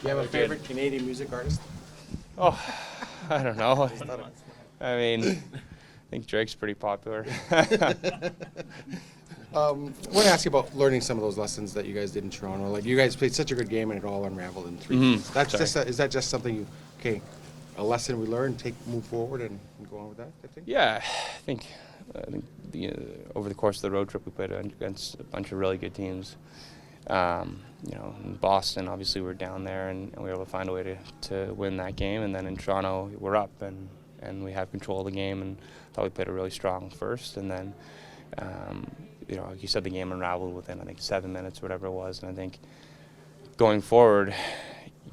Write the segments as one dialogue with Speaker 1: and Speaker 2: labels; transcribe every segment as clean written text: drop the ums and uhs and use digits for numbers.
Speaker 1: You have a favorite Canadian music artist?
Speaker 2: Oh, I don't know. I mean, I think Drake's pretty popular.
Speaker 1: I want to ask you about learning some of those lessons that you guys did in Toronto. Like, you guys played such a good game and it all unraveled in 3 games. That's
Speaker 2: Sorry.
Speaker 1: just is that just something a lesson we learned, move forward and go on with that, I think?
Speaker 2: Yeah, I think over the course of the road trip, we played against a bunch of really good teams. In Boston, obviously, we were down there and we were able to find a way to win that game. And then in Toronto, we're up and we have control of the game. And thought we played a really strong first. And then, like you said, the game unraveled within, I think, 7 minutes or whatever it was. And I think going forward,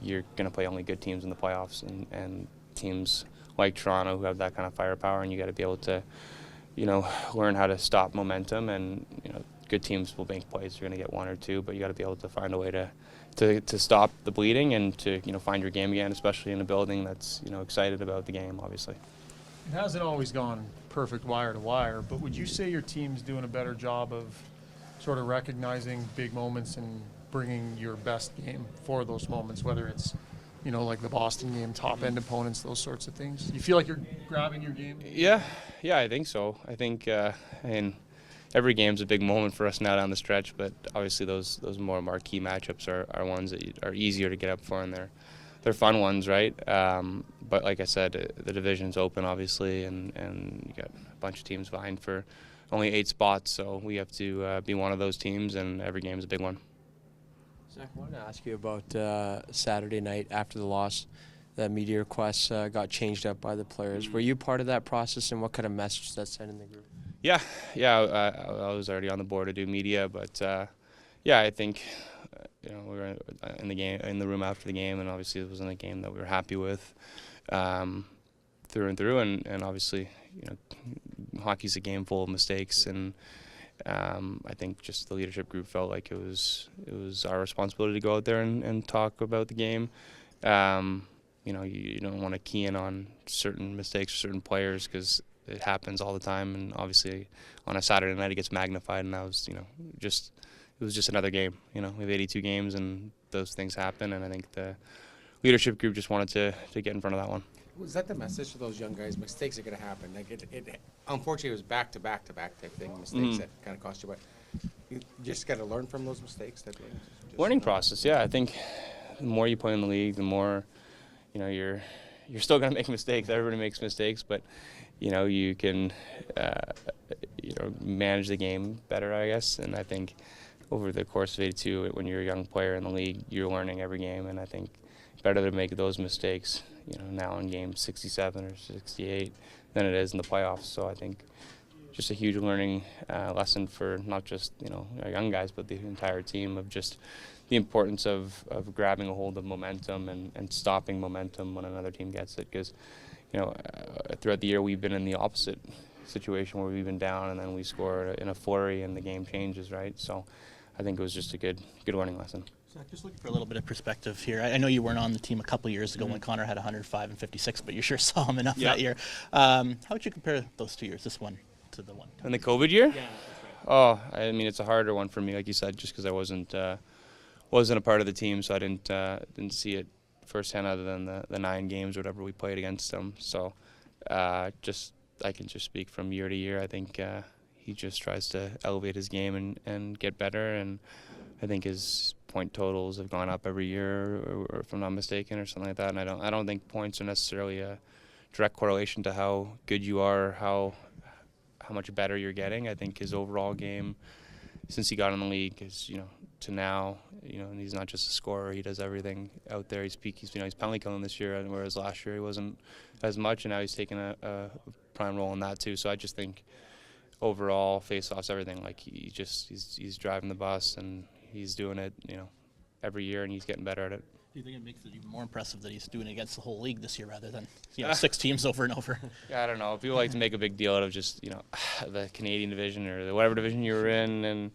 Speaker 2: you're going to play only good teams in the playoffs and teams like Toronto who have that kind of firepower. And you got to be able to, learn how to stop momentum. And, good teams will make plays. You're going to get one or two, but you got to be able to find a way to stop the bleeding and to find your game again, especially in a building that's excited about the game. Obviously,
Speaker 3: it hasn't always gone perfect wire to wire, but would you say your team's doing a better job of sort of recognizing big moments and bringing your best game for those moments, whether it's like the Boston game, top end opponents, those sorts of things? You feel like you're grabbing your game?
Speaker 2: Yeah, I think so. I think and every game's a big moment for us now down the stretch, but obviously those more marquee matchups are ones that are easier to get up for, and they're fun ones, right? But like I said, the division's open, obviously, and you got a bunch of teams vying for only 8 spots, so we have to be one of those teams, and every game's a big one.
Speaker 4: Zach, I wanted to ask you about Saturday night after the loss. That media request got changed up by the players. Were you part of that process, and what kind of message that sent in the group?
Speaker 2: Yeah. I was already on the board to do media, but I think we were in the room after the game, and obviously it wasn't a game that we were happy with through and through, and obviously hockey's a game full of mistakes, and I think just the leadership group felt like it was our responsibility to go out there and talk about the game. You don't want to key in on certain mistakes or certain players because it happens all the time, and obviously on a Saturday night it gets magnified, and that was it was just another game. We have 82 games and those things happen, and I think the leadership group just wanted to get in front of that one.
Speaker 1: Was that the message to those young guys? Mistakes are going to happen. Like it unfortunately, it was back to back type thing. Mistakes that kind of cost you, but you just got to learn from those mistakes.
Speaker 2: Learning process, yeah. I think the more you play in the league, the more you're still going to make mistakes. Everybody makes mistakes, but you can manage the game better, I guess. And I think over the course of 82, when you're a young player in the league, you're learning every game, and I think better to make those mistakes now in game 67 or 68 than it is in the playoffs. So I think just a huge learning lesson for not just our young guys, but the entire team, of just the importance of grabbing a hold of momentum and stopping momentum when another team gets it. Because throughout the year we've been in the opposite situation where we've been down and then we score in a flurry and the game changes, right? So I think it was just a good learning lesson.
Speaker 5: Zach, just looking for a little bit of perspective here. I know you weren't on the team a couple years ago when Connor had 105 and 56, but you sure saw him enough that year. How would you compare those 2 years, this one to the one?
Speaker 2: In the COVID year?
Speaker 5: Yeah, that's right.
Speaker 2: Oh, I mean, it's a harder one for me, like you said, just because I wasn't a part of the team, so I didn't see it firsthand other than the 9 games or whatever we played against them. So I can just speak from year to year. I think he just tries to elevate his game and get better, and I think his point totals have gone up every year, or if I'm not mistaken, or something like that. And I don't think points are necessarily a direct correlation to how good you are, how much better you're getting. I think his overall game, since he got in the league, is to now, and he's not just a scorer. He does everything out there. He's penalty killing this year, whereas last year he wasn't as much, and now he's taking a prime role in that too. So I just think overall, face-offs, everything, like he's driving the bus and he's doing it, every year, and he's getting better at it.
Speaker 5: Do you think it makes it even more impressive that he's doing it against the whole league this year rather than 6 teams over and over?
Speaker 2: Yeah, I don't know. People like to make a big deal out of just the Canadian division or whatever division you were in, and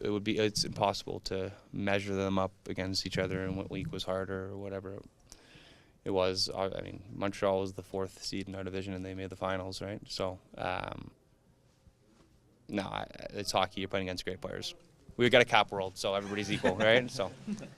Speaker 2: it's impossible to measure them up against each other and what league was harder or whatever it was. I mean, Montreal was the 4th seed in our division and they made the finals, right? So no, it's hockey. You're playing against great players. We've got a cap world, so everybody's equal, right? So